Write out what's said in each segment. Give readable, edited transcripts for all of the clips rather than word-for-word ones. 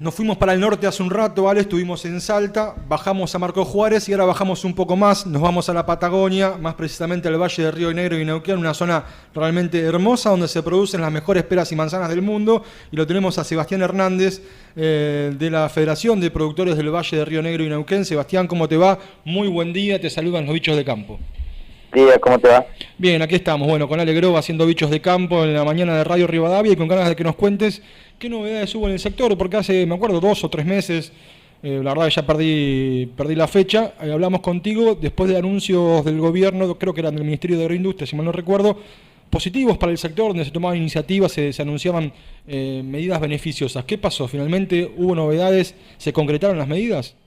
Nos fuimos para el norte hace un rato, ¿vale? Estuvimos en Salta, bajamos a Marcos Juárez y ahora bajamos un poco más, nos vamos a la Patagonia, más precisamente al Valle de Río Negro y Neuquén, una zona realmente hermosa donde se producen las mejores peras y manzanas del mundo, y lo tenemos a Sebastián Hernández de la Federación de Productores del Valle de Río Negro y Neuquén. Sebastián, ¿cómo te va? Muy buen día, te saludan los bichos de campo. Día, ¿cómo te va? Bien, aquí estamos, bueno, con Ale Groba haciendo bichos de campo en la mañana de Radio Rivadavia y con ganas de que nos cuentes qué novedades hubo en el sector, porque hace, me acuerdo, 2 o 3 meses, la verdad que ya perdí la fecha, hablamos contigo después de anuncios del gobierno, creo que eran del Ministerio de Agroindustria, si mal no recuerdo, positivos para el sector, donde se tomaban iniciativas, se anunciaban medidas beneficiosas. ¿Qué pasó? ¿Finalmente hubo novedades? ¿Se concretaron las medidas?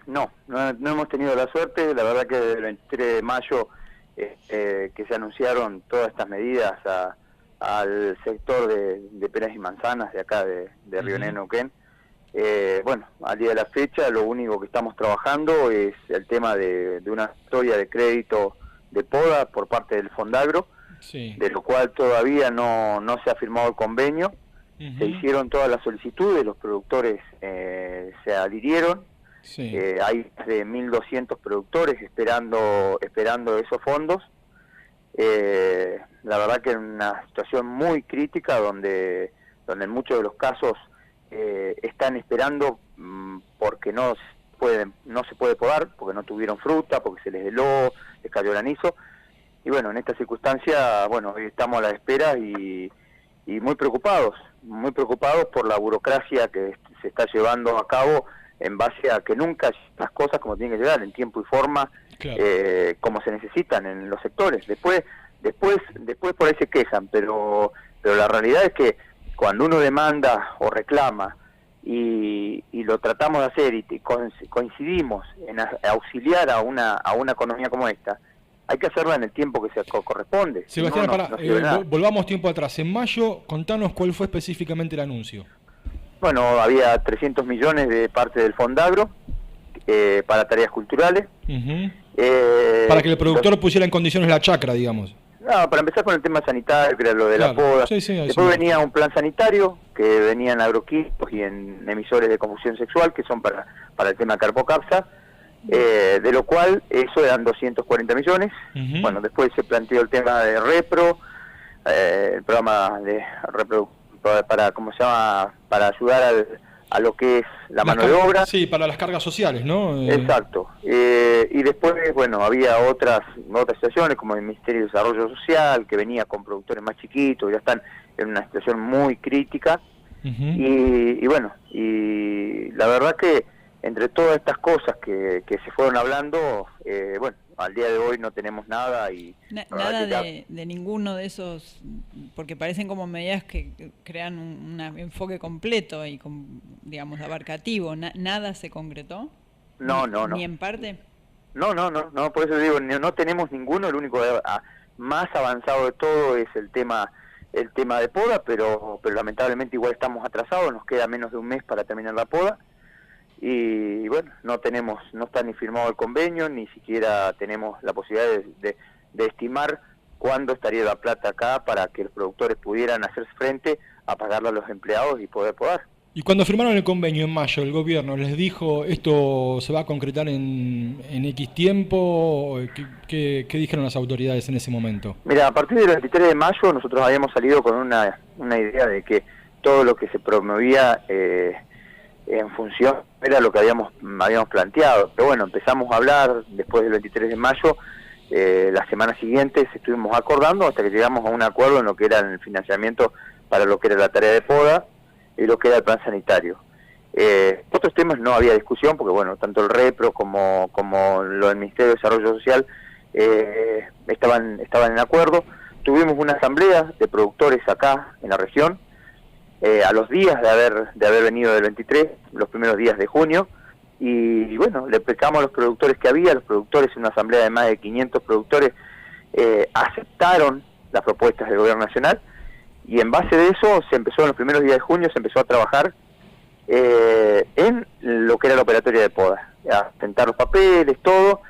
No hemos tenido la suerte. La verdad que desde el 23 de mayo que se anunciaron todas estas medidas al sector de peras y manzanas de acá de Río Negro, Neuquén. Bueno, al día de la fecha lo único que estamos trabajando es el tema de una historia de crédito de poda por parte del Fondagro, sí, de lo cual todavía no se ha firmado el convenio. Se hicieron todas las solicitudes, los productores se adhirieron. Sí. Hay más de 1.200 productores esperando esos fondos. La verdad que en una situación muy crítica donde en muchos de los casos están esperando porque no se puede podar, porque no tuvieron fruta, porque se les heló, les cayó granizo. Y bueno, en esta circunstancia, bueno, hoy estamos a la espera y muy preocupados por la burocracia que se está llevando a cabo en base a que nunca las cosas como tienen que llegar, en tiempo y forma, claro, como se necesitan en los sectores. Después por ahí se quejan, pero la realidad es que cuando uno demanda o reclama y lo tratamos de hacer y coincidimos en auxiliar a una economía como esta, hay que hacerla en el tiempo que se corresponde. Sebastián, volvamos tiempo atrás. En mayo, contanos cuál fue específicamente el anuncio. Bueno, había 300 millones de parte del Fondagro para tareas culturales. Para que el productor pusiera en condiciones la chacra, digamos. No, para empezar con el tema sanitario, que era lo de la poda. Sí, después venía un plan sanitario, que venía en agroquímicos y en emisores de confusión sexual, que son para el tema carpocapsa, de lo cual eso eran 240 millones. Bueno, después se planteó el tema de Repro, el programa de reproducción, para ayudar a lo que es la mano de obra. Sí, para las cargas sociales, ¿no? Exacto. Y después, bueno, había otras situaciones, como el Ministerio de Desarrollo Social, que venía con productores más chiquitos, ya están en una situación muy crítica. Y bueno, y la verdad que entre todas estas cosas que se fueron hablando, bueno, al día de hoy no tenemos nada y nada de ninguno de esos, porque parecen como medidas que crean un enfoque completo y digamos abarcativo. Nada se concretó. No. Ni en parte. No, por eso digo, no tenemos ninguno. El único más avanzado de todo es el tema de poda, pero lamentablemente igual estamos atrasados. Nos queda menos de un mes para terminar la poda. Y bueno, no está ni firmado el convenio, ni siquiera tenemos la posibilidad de estimar cuándo estaría la plata acá para que los productores pudieran hacer frente a pagarle a los empleados y poder podar. Y cuando firmaron el convenio en mayo, el gobierno les dijo, ¿esto se va a concretar en X tiempo? ¿Qué dijeron las autoridades en ese momento? Mira, a partir del 23 de mayo nosotros habíamos salido con una idea de que todo lo que se promovía en función era lo que habíamos planteado, pero bueno, empezamos a hablar después del 23 de mayo, las semanas siguientes estuvimos acordando hasta que llegamos a un acuerdo en lo que era el financiamiento para lo que era la tarea de poda y lo que era el plan sanitario. Otros temas no había discusión porque bueno, tanto el Repro como lo del Ministerio de Desarrollo Social estaban en acuerdo. Tuvimos una asamblea de productores acá en la región, a los días de haber venido del 23, los primeros días de junio, y bueno, le explicamos a los productores que había. Los productores, en una asamblea de más de 500 productores, aceptaron las propuestas del gobierno nacional, y en base de eso en los primeros días de junio se empezó a trabajar en lo que era la operatoria de poda, a sentar los papeles, todo,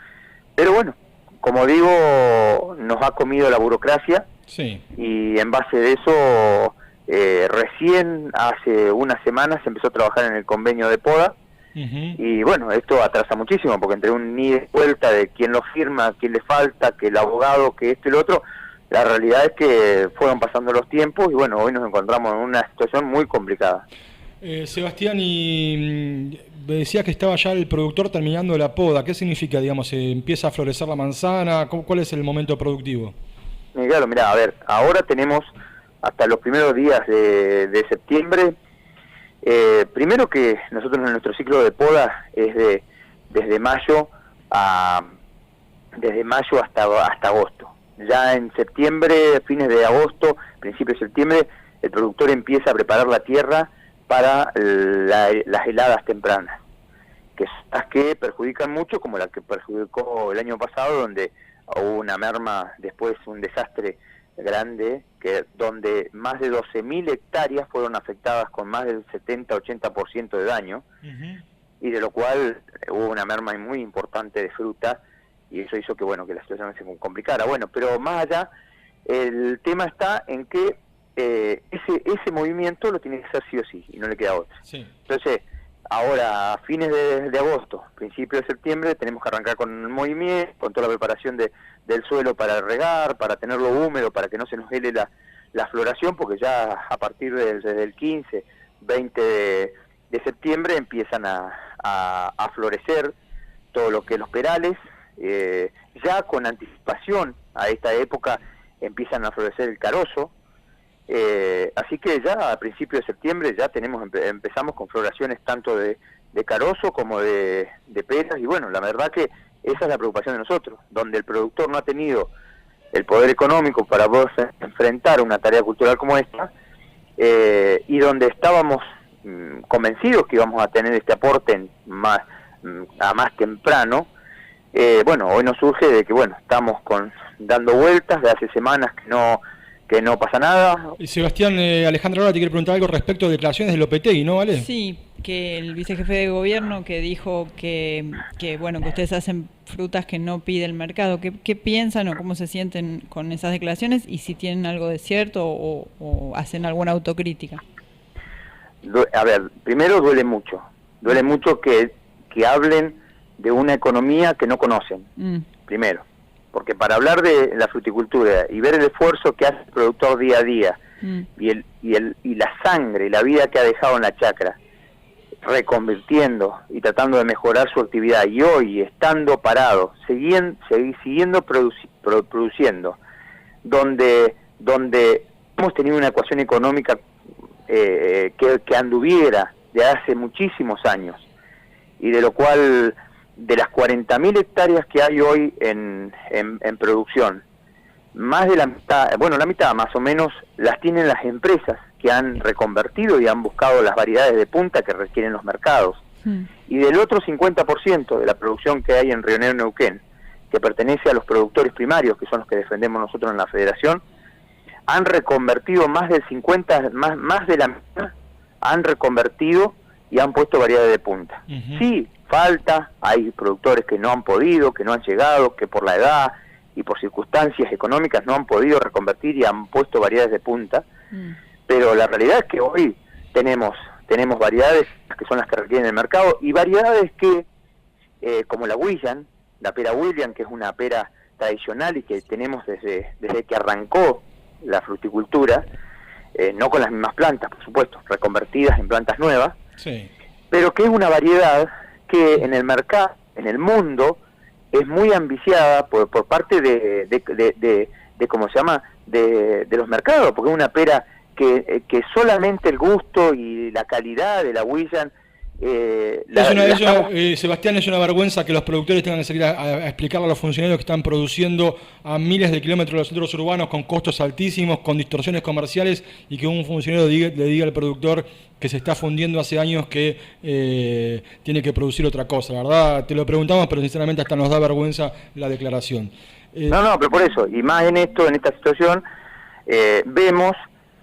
pero bueno, como digo, nos ha comido la burocracia, sí, y en base de eso Recién hace unas semanas se empezó a trabajar en el convenio de poda, y bueno, esto atrasa muchísimo, porque entre un ida y vuelta de quién lo firma, quién le falta, que el abogado, que esto y lo otro, la realidad es que fueron pasando los tiempos y bueno, hoy nos encontramos en una situación muy complicada. Sebastián, y me decías que estaba ya el productor terminando la poda. ¿Qué significa, digamos, empieza a florecer la manzana? ¿Cuál es el momento productivo? Claro, mirá, a ver, ahora tenemos hasta los primeros días de septiembre. Primero que nosotros en nuestro ciclo de poda es desde mayo hasta agosto. Ya en septiembre, fines de agosto, principio de septiembre, el productor empieza a preparar la tierra para las heladas tempranas, que son las que perjudican mucho, como la que perjudicó el año pasado, donde hubo una merma, después un desastre grande, donde más de 12.000 hectáreas fueron afectadas con más del 70-80% de daño, y de lo cual hubo una merma muy importante de fruta, y eso hizo que bueno, que la situación se complicara. Bueno, pero más allá, el tema está en que ese movimiento lo tiene que hacer sí o sí, y no le queda otra. Sí. Entonces, ahora a fines de agosto, principio de septiembre, tenemos que arrancar con el movimiento, con toda la preparación del suelo para regar, para tenerlo húmedo, para que no se nos hele la floración, porque ya a partir desde el 15, 20 de septiembre empiezan a florecer todo lo que es los perales. Ya con anticipación a esta época empiezan a florecer el carozo, así que ya a principios de septiembre ya empezamos con floraciones tanto de carozo como de peras, y bueno, la verdad que esa es la preocupación de nosotros, donde el productor no ha tenido el poder económico para poder enfrentar una tarea cultural como esta, y donde estábamos convencidos que íbamos a tener este aporte más temprano. Bueno, hoy nos surge de que bueno, estamos dando vueltas de hace semanas que no pasa nada. Y Sebastián, Alejandra ahora te quiere preguntar algo respecto a declaraciones de Lopetegui, ¿no, vale? Sí, que el vicejefe de gobierno que dijo que bueno, que ustedes hacen frutas que no pide el mercado. ¿Qué piensan o cómo se sienten con esas declaraciones, y si tienen algo de cierto o hacen alguna autocrítica? A ver, primero duele mucho que hablen de una economía que no conocen, primero, porque para hablar de la fruticultura y ver el esfuerzo que hace el productor día a día, y la sangre y la vida que ha dejado en la chacra, reconvirtiendo y tratando de mejorar su actividad, y hoy estando parado, siguiendo produciendo, donde hemos tenido una ecuación económica que anduviera de hace muchísimos años, y de lo cual, de las 40.000 hectáreas que hay hoy en producción, más de la mitad, bueno, la mitad más o menos, las tienen las empresas que han reconvertido y han buscado las variedades de punta que requieren los mercados. Y del otro 50% de la producción que hay en Río Negro, Neuquén, que pertenece a los productores primarios, que son los que defendemos nosotros en la federación, han reconvertido más del 50, más de la mitad, han reconvertido y han puesto variedades de punta. Sí, falta, hay productores que no han podido, que no han llegado, que por la edad y por circunstancias económicas no han podido reconvertir y han puesto variedades de punta, pero la realidad es que hoy tenemos variedades que son las que requieren el mercado, y variedades que, como la William, la pera William, que es una pera tradicional y que tenemos desde que arrancó la fruticultura, no con las mismas plantas, por supuesto, reconvertidas en plantas nuevas, sí, pero que es una variedad que en el mercado, en el mundo, es muy ambiciada por parte de ¿cómo se llama?, de los mercados, porque es una pera que solamente el gusto y la calidad de la William Sebastián, es una vergüenza que los productores tengan que salir a explicarle a los funcionarios que están produciendo a miles de kilómetros de los centros urbanos con costos altísimos, con distorsiones comerciales, y que un funcionario le diga al productor que se está fundiendo hace años que tiene que producir otra cosa. La verdad, te lo preguntamos, pero sinceramente hasta nos da vergüenza la declaración. No, pero por eso, y más en esta situación, vemos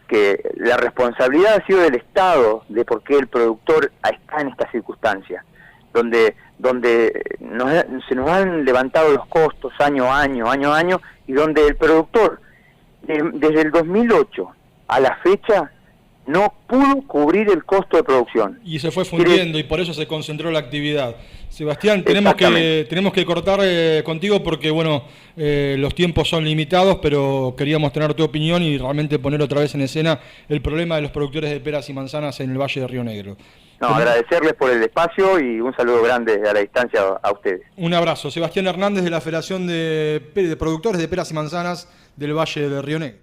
que la responsabilidad ha sido del Estado de por qué el productor está en esta circunstancia, donde se nos han levantado los costos año a año, y donde el productor, desde el 2008 a la fecha, no pudo cubrir el costo de producción. Y se fue fundiendo y por eso se concentró la actividad. Sebastián, tenemos que cortar contigo porque bueno, los tiempos son limitados, pero queríamos tener tu opinión y realmente poner otra vez en escena el problema de los productores de peras y manzanas en el Valle de Río Negro. No, agradecerles por el espacio y un saludo grande a la distancia a ustedes. Un abrazo. Sebastián Hernández de la Federación de Productores de Peras y Manzanas del Valle de Río Negro.